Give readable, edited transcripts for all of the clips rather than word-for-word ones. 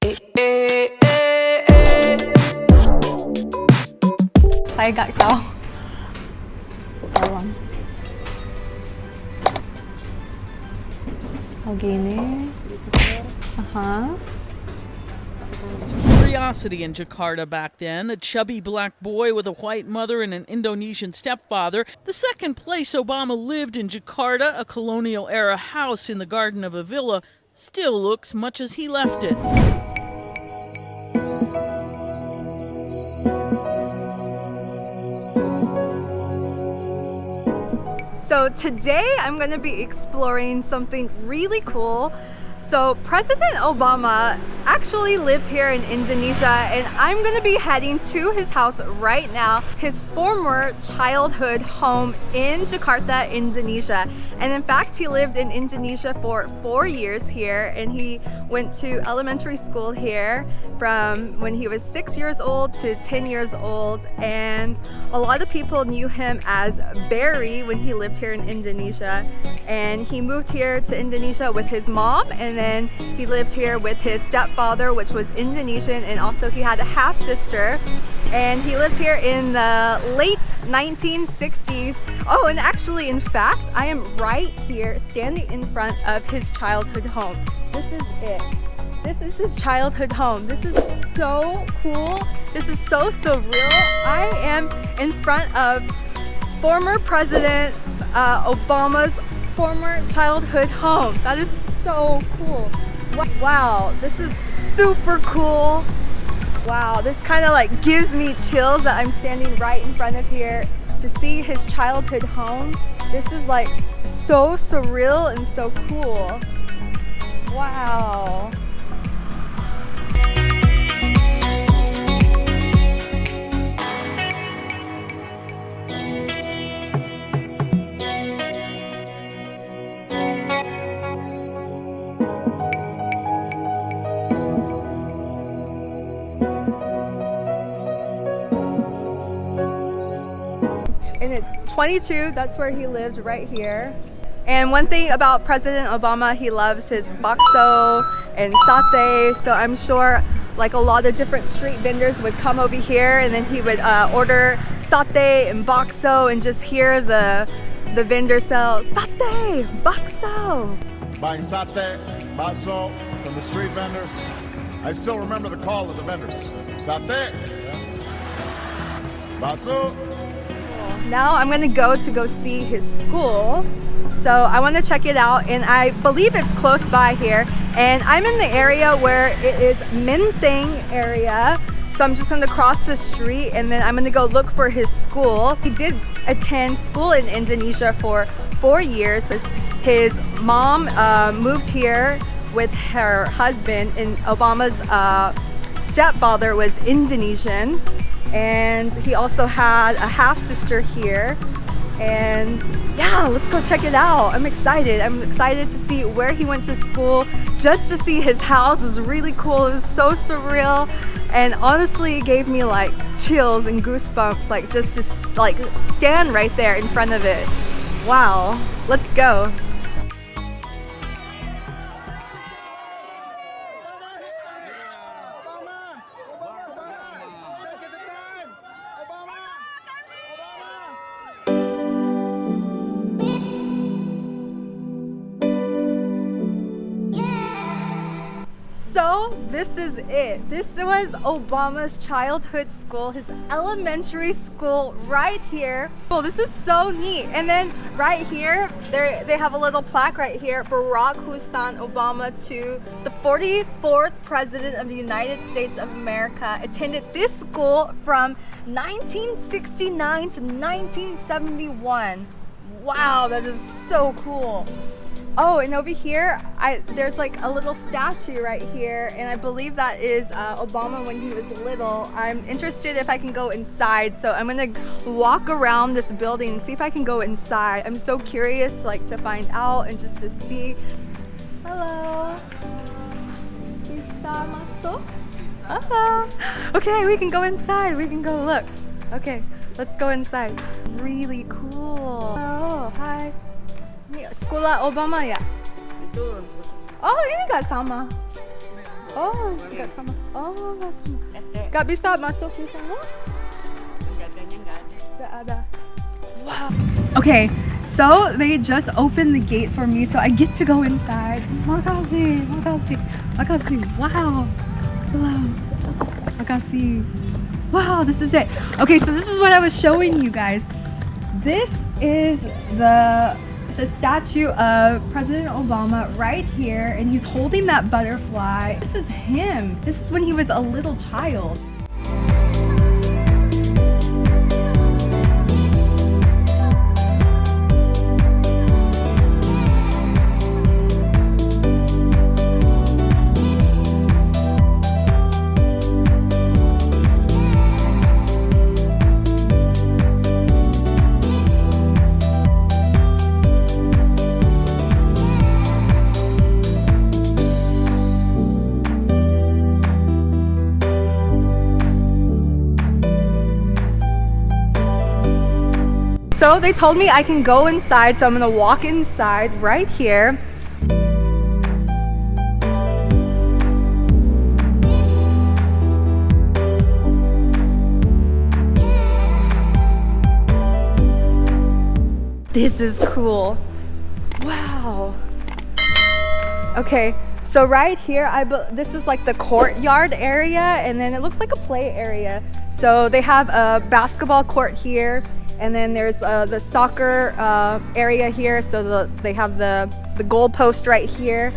Saya gak tahu. Tolong. Oh gini. Curiosity in Jakarta back then. A chubby black boy with a white mother and an Indonesian stepfather. The second place Obama lived in Jakarta, a colonial-era house in the garden of a villa, still looks much as he left it. So today I'm going to be exploring something really cool. So President Obama actually lived here in Indonesia, and I'm going to be heading to his house right now, his former childhood home in Jakarta, Indonesia. And in fact, he lived in Indonesia for 4 years here, and he went to elementary school here from when he was 6 years old to 10 years old. And a lot of people knew him as Barry when he lived here in Indonesia. And he moved here to Indonesia with his mom, and then he lived here with his stepfather, which was Indonesian, and also he had a half sister. And he lived here in the late 1960s. Oh, and actually, in fact, I am right here standing in front of his childhood home. This is it. This is his childhood home. This is so cool. This is so surreal. I am in front of former President Obama's former childhood home. That is so cool. Wow, this is super cool. Wow, this kind of like gives me chills that I'm standing right in front of here to see his childhood home. This is like so surreal and so cool. Wow. And it's 22, that's where he lived, right here. And one thing about President Obama, he loves his bakso and satay. So I'm sure like a lot of different street vendors would come over here, and then he would order satay and bakso and just hear the vendor sell satay, bakso. Buying satay, bakso from the street vendors. I still remember the call of the vendors. Satay, bakso. Now I'm gonna go see his school. So I want to check it out, and I believe it's close by here. And I'm in the area where it is Menteng area. So I'm just gonna cross the street, and then I'm gonna go look for his school. He did attend school in Indonesia for 4 years. His mom moved here with her husband, and Obama's stepfather was Indonesian. And he also had a half sister here. And yeah, let's go check it out. I'm excited. I'm excited to see where he went to school. Just to see his house was really cool. It was so surreal. And honestly, it gave me like chills and goosebumps, like just to like stand right there in front of it. Wow, let's go. So this is it. This was Obama's childhood school, his elementary school right here. Oh, this is so neat. And then right here, they have a little plaque right here, Barack Hussein Obama II, the 44th President of the United States of America, attended this school from 1969 to 1971. Wow, that is so cool. Oh, and over here, there's like a little statue right here, and I believe that is Obama when he was little. I'm interested if I can go inside, so I'm gonna walk around this building and see if I can go inside. I'm so curious, like, to find out and just to see. Hello. Bisa masuk? Hello. Okay, we can go inside. We can go look. Okay, let's go inside. Really cool. Oh, hi. Ini sekolah Obama ya? Itu Oh, ini nggak sama. Oh, nggak sama. Oh, nggak sama. Nggak bisa masuk di sana? Nggak ada. Wow. Okay, so they just opened the gate for me, so I get to go inside. Makasih, makasih, makasih. Wow. Wow. Makasih. Wow, this is it. Okay, so this is what I was showing you guys. This is the statue of President Obama right here, and he's holding that butterfly. This is him. This is when he was a little child. So they told me I can go inside, so I'm gonna walk inside right here. This is cool. Wow. Okay, so right here, this is like the courtyard area, and then it looks like a play area. So they have a basketball court here, and then there's the soccer area here. So they have the goal post right here.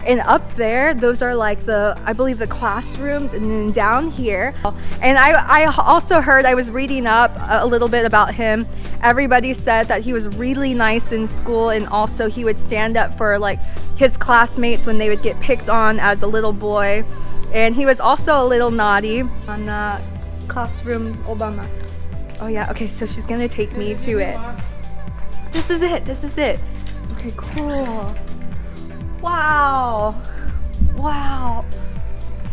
And up there, those are like I believe the classrooms, and then down here. And I also heard, I was reading up a little bit about him. Everybody said that he was really nice in school, and also he would stand up for like his classmates when they would get picked on as a little boy. And he was also a little naughty on classroom Obama. Oh yeah, okay, so she's gonna take me to it. This is it, this is it. Okay, cool. Wow. Wow.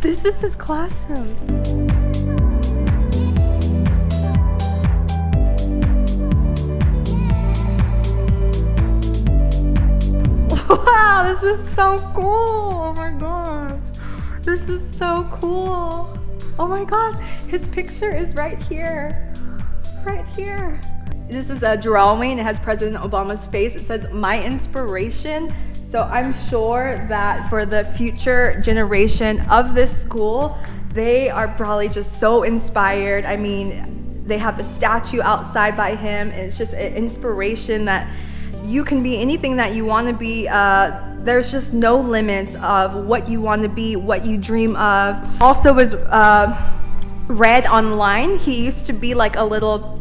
This is his classroom. Wow, this is so cool. Oh my gosh. This is so cool. Oh my god, his picture is right here. Right here. This is a drawing. It has President Obama's face. It says, "My inspiration." So I'm sure that for the future generation of this school, they are probably just so inspired. I mean, they have a statue outside by him, and it's just an inspiration that you can be anything that you want to be. There's just no limits of what you want to be, what you dream of. Also was read online, he used to be like a little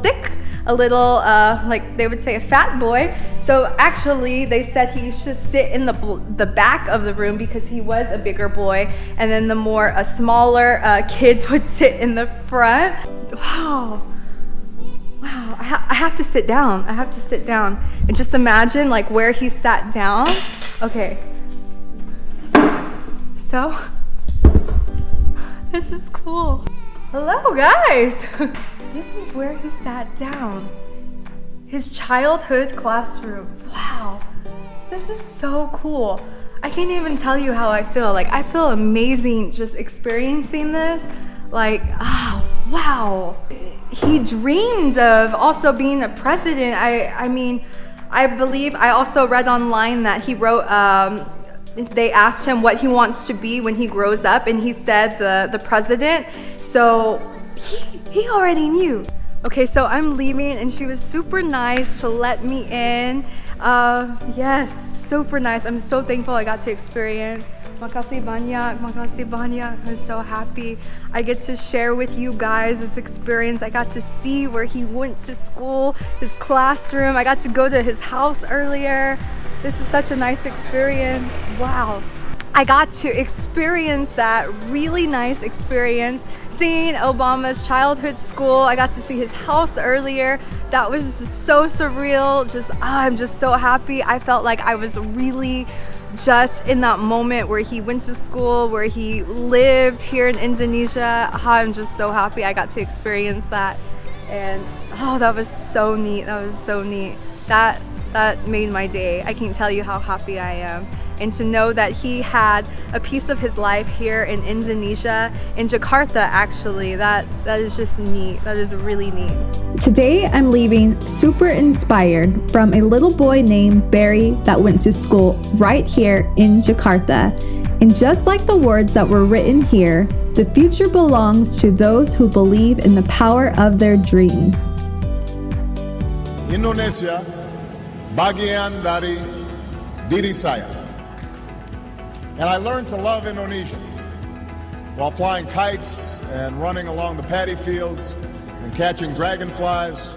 thick, a little like they would say a fat boy. So actually they said he used to sit in the back of the room because he was a bigger boy, and then the more smaller kids would sit in the front. Wow. Wow, I have to sit down. I have to sit down and just imagine like where he sat down. Okay. So, this is cool. Hello guys. This is where he sat down. His childhood classroom. Wow. This is so cool. I can't even tell you how I feel. Like, I feel amazing just experiencing this. Like, oh, wow. He dreamed of also being a president. I mean, I believe I also read online that he wrote, they asked him what he wants to be when he grows up, and he said the president. So he already knew. Okay, so I'm leaving, and she was super nice to let me in. Yes, super nice. I'm so thankful I got to experience. Makasih banyak, makasih banyak. I'm so happy I get to share with you guys this experience. I got to see where he went to school, his classroom. I got to go to his house earlier. This is such a nice experience. Wow. I got to experience that really nice experience, seeing Obama's childhood school. I got to see his house earlier. That was so surreal. I'm just so happy. I felt like I was really just in that moment where he went to school, where he lived here in Indonesia. I'm just so happy I got to experience that. And oh, that was so neat. That was so neat. That made my day. I can't tell you how happy I am. and to know that he had a piece of his life here in Indonesia, in Jakarta actually. That is just neat. That is really neat. Today I'm leaving super inspired from a little boy named Barry that went to school right here in Jakarta. And just like the words that were written here, the future belongs to those who believe in the power of their dreams. Indonesia, bagian dari diri saya. And I learned to love Indonesia while flying kites and running along the paddy fields and catching dragonflies